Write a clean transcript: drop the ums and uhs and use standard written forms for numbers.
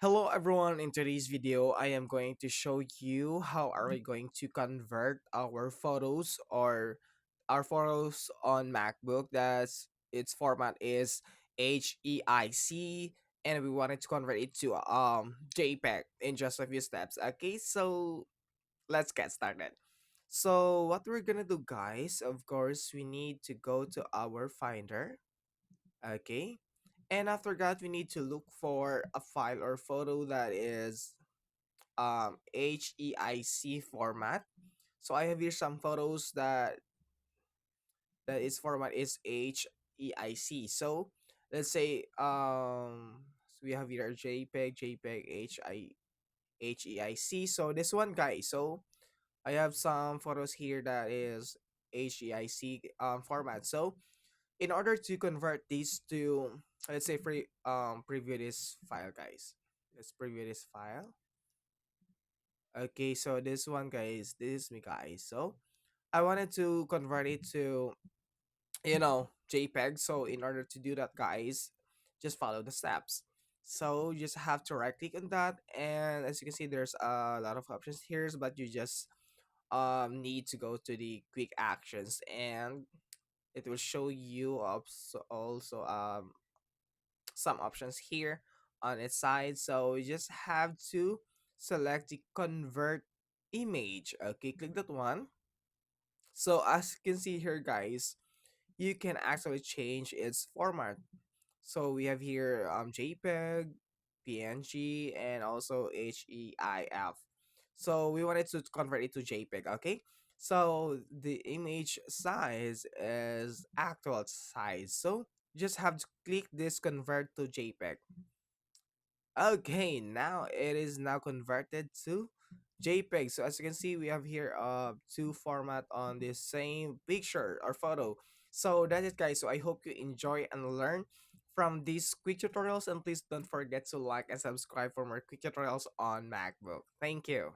Hello everyone, in today's video I am going to show you how are we going to convert our photos or our photos on MacBook. That's its format is HEIC, and we wanted to convert it to JPEG in just a few steps. Okay, so let's get started. So what we're gonna do, guys, of course we need to go to our Finder. Okay, and after that we need to look for a file or photo that is HEIC format. So I have here some photos that its format is HEIC. So let's say so we have here JPEG HEIC. So this one, guys, so I have some photos here that is HEIC format. So in order to convert these to, let's say, preview this file, guys. Let's preview this file. Okay, so this one, guys, this is me, guys. So I wanted to convert it to JPEG. So in order to do that, guys, just follow the steps. So you just have to right click on that, and as you can see there's a lot of options here, but you just need to go to the quick actions, and it will show you also some options here on its side. So you just have to select the convert image. Okay, click that one. So as you can see here, guys, you can actually change its format. So we have here JPEG, PNG, and also HEIF. So we wanted to convert it to JPEG. Okay, so the image size is actual size. So you just have to click this convert to JPEG. Okay, now it is now converted to JPEG. So as you can see, we have here two format on the same picture or photo. So that's it, guys. So I hope you enjoy and learn from these quick tutorials, and please don't forget to like and subscribe for more quick tutorials on MacBook. Thank you.